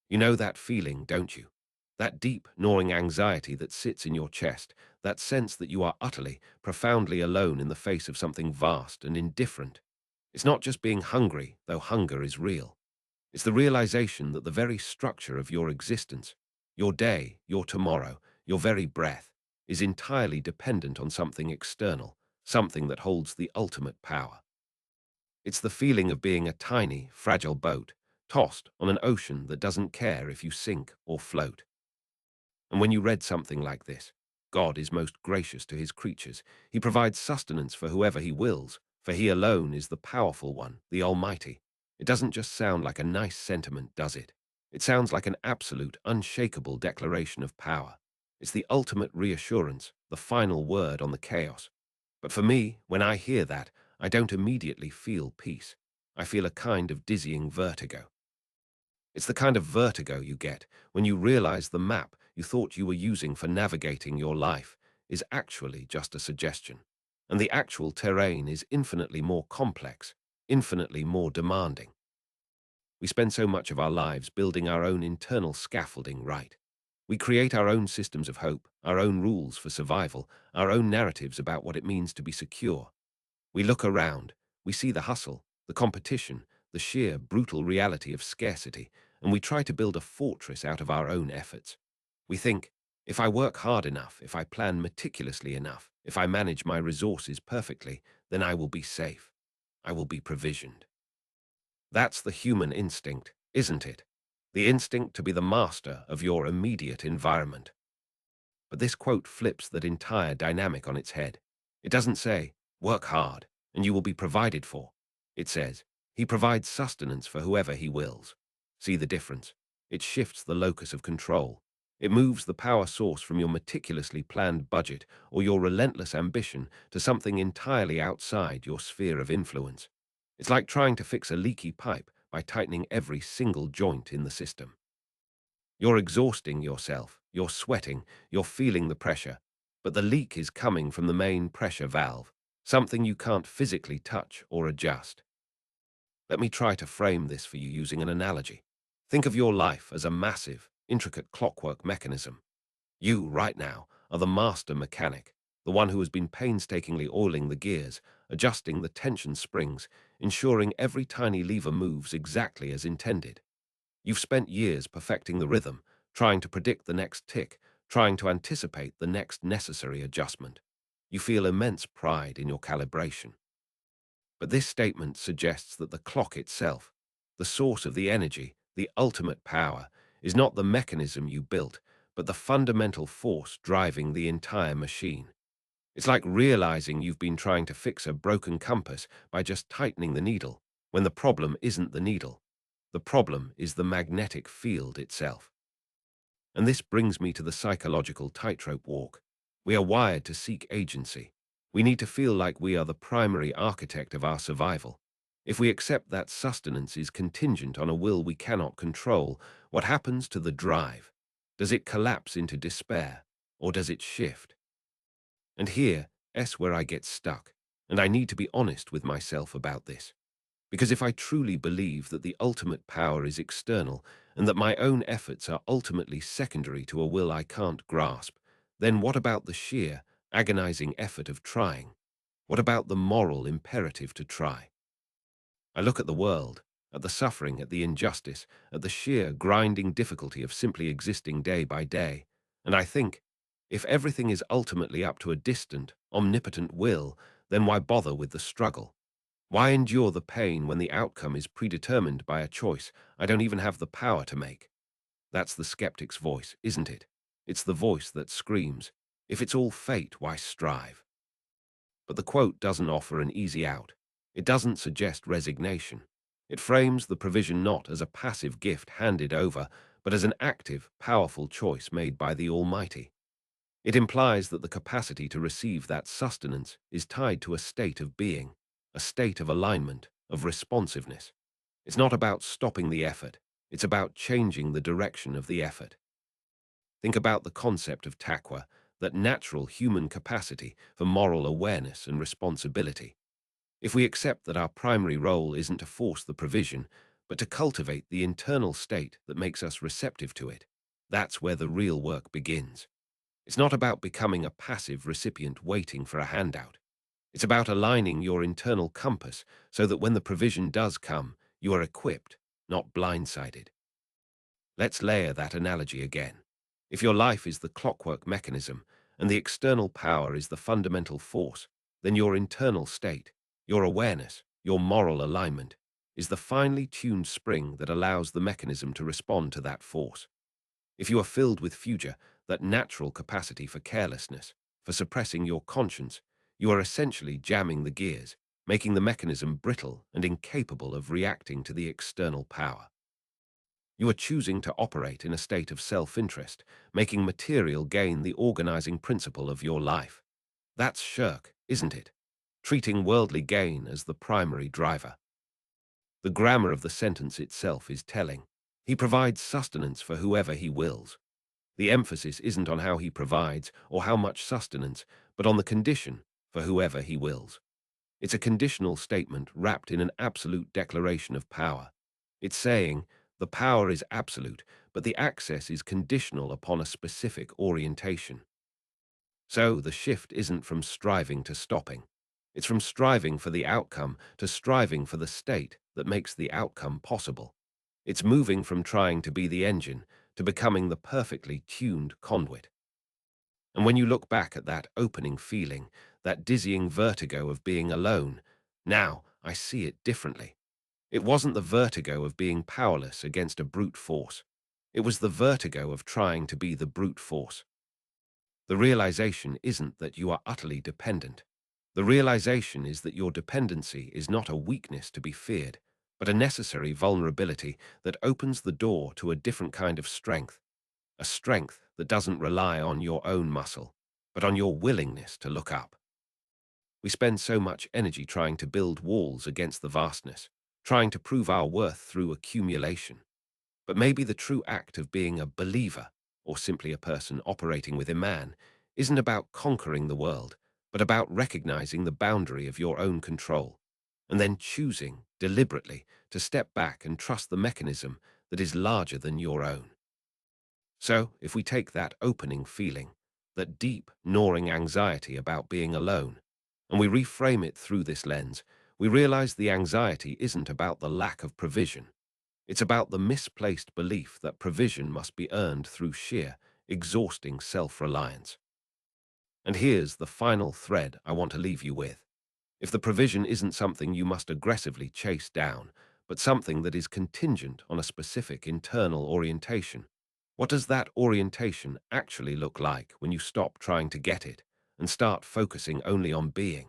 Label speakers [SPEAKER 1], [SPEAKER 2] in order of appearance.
[SPEAKER 1] You know that feeling, don't you? That deep, gnawing anxiety that sits in your chest, that sense that you are utterly, profoundly alone in the face of something vast and indifferent. It's not just being hungry, though hunger is real. It's the realization that the very structure of your existence, your day, your tomorrow, your very breath, is entirely dependent on something external, something that holds the ultimate power. It's the feeling of being a tiny, fragile boat, tossed on an ocean that doesn't care if you sink or float. And when you read something like this, God is most gracious to his creatures. He provides sustenance for whoever he wills, for he alone is the powerful one, the Almighty. It doesn't just sound like a nice sentiment, does it? It sounds like an absolute, unshakable declaration of power. It's the ultimate reassurance, the final word on the chaos. But for me, when I hear that, I don't immediately feel peace. I feel a kind of dizzying vertigo. It's the kind of vertigo you get when you realize the map you thought you were using for navigating your life is actually just a suggestion. And the actual terrain is infinitely more complex, infinitely more demanding. We spend so much of our lives building our own internal scaffolding, right? We create our own systems of hope, our own rules for survival, our own narratives about what it means to be secure. We look around, we see the hustle, the competition, the sheer brutal reality of scarcity, and we try to build a fortress out of our own efforts. We think, if I work hard enough, if I plan meticulously enough, if I manage my resources perfectly, then I will be safe. I will be provisioned. That's the human instinct, isn't it? The instinct to be the master of your immediate environment. But this quote flips that entire dynamic on its head. It doesn't say, work hard, and you will be provided for. It says, he provides sustenance for whoever he wills. See the difference? It shifts the locus of control. It moves the power source from your meticulously planned budget or your relentless ambition to something entirely outside your sphere of influence. It's like trying to fix a leaky pipe by tightening every single joint in the system. You're exhausting yourself, you're sweating, you're feeling the pressure, but the leak is coming from the main pressure valve, something you can't physically touch or adjust. Let me try to frame this for you using an analogy. Think of your life as a massive, intricate clockwork mechanism. You, right now, are the master mechanic, the one who has been painstakingly oiling the gears, adjusting the tension springs, ensuring every tiny lever moves exactly as intended. You've spent years perfecting the rhythm, trying to predict the next tick, trying to anticipate the next necessary adjustment. You feel immense pride in your calibration. But this statement suggests that the clock itself, the source of the energy, the ultimate power, is not the mechanism you built, but the fundamental force driving the entire machine. It's like realizing you've been trying to fix a broken compass by just tightening the needle, when the problem isn't the needle. The problem is the magnetic field itself. And this brings me to the psychological tightrope walk. We are wired to seek agency. We need to feel like we are the primary architect of our survival. If we accept that sustenance is contingent on a will we cannot control, what happens to the drive? Does it collapse into despair, or does it shift? And here's where I get stuck, and I need to be honest with myself about this. Because if I truly believe that the ultimate power is external and that my own efforts are ultimately secondary to a will I can't grasp, then what about the sheer, agonizing effort of trying? What about the moral imperative to try? I look at the world, at the suffering, at the injustice, at the sheer grinding difficulty of simply existing day by day, and I think, if everything is ultimately up to a distant, omnipotent will, then why bother with the struggle? Why endure the pain when the outcome is predetermined by a choice I don't even have the power to make? That's the skeptic's voice, isn't it? It's the voice that screams, if it's all fate, why strive? But the quote doesn't offer an easy out. It doesn't suggest resignation. It frames the provision not as a passive gift handed over, but as an active, powerful choice made by the Almighty. It implies that the capacity to receive that sustenance is tied to a state of being, a state of alignment, of responsiveness. It's not about stopping the effort, it's about changing the direction of the effort. Think about the concept of taqwa, that natural human capacity for moral awareness and responsibility. If we accept that our primary role isn't to force the provision, but to cultivate the internal state that makes us receptive to it. That's where the real work begins. It's not about becoming a passive recipient waiting for a handout. It's about aligning your internal compass so that when the provision does come, you are equipped, not blindsided. Let's layer that analogy again. If your life is the clockwork mechanism and the external power is the fundamental force, then your internal state, your awareness, your moral alignment, is the finely tuned spring that allows the mechanism to respond to that force. If you are filled with future, that natural capacity for carelessness, for suppressing your conscience, you are essentially jamming the gears, making the mechanism brittle and incapable of reacting to the external power. You are choosing to operate in a state of self-interest, making material gain the organizing principle of your life. That's shirk, isn't it? Treating worldly gain as the primary driver. The grammar of the sentence itself is telling. He provides sustenance for whoever he wills. The emphasis isn't on how he provides or how much sustenance, but on the condition for whoever he wills. It's a conditional statement wrapped in an absolute declaration of power. It's saying, the power is absolute, but the access is conditional upon a specific orientation. So the shift isn't from striving to stopping. It's from striving for the outcome to striving for the state that makes the outcome possible. It's moving from trying to be the engine to becoming the perfectly tuned conduit. And when you look back at that opening feeling, that dizzying vertigo of being alone, now I see it differently. It wasn't the vertigo of being powerless against a brute force. It was the vertigo of trying to be the brute force. The realization isn't that you are utterly dependent. The realization is that your dependency is not a weakness to be feared, but a necessary vulnerability that opens the door to a different kind of strength, a strength that doesn't rely on your own muscle, but on your willingness to look up. We spend so much energy trying to build walls against the vastness, trying to prove our worth through accumulation. But maybe the true act of being a believer, or simply a person operating with Iman, isn't about conquering the world, but about recognizing the boundary of your own control, and then choosing, deliberately, to step back and trust the mechanism that is larger than your own. So, if we take that opening feeling, that deep, gnawing anxiety about being alone, and we reframe it through this lens, we realize the anxiety isn't about the lack of provision. It's about the misplaced belief that provision must be earned through sheer, exhausting self-reliance. And here's the final thread I want to leave you with. If the provision isn't something you must aggressively chase down, but something that is contingent on a specific internal orientation, what does that orientation actually look like when you stop trying to get it and start focusing only on being?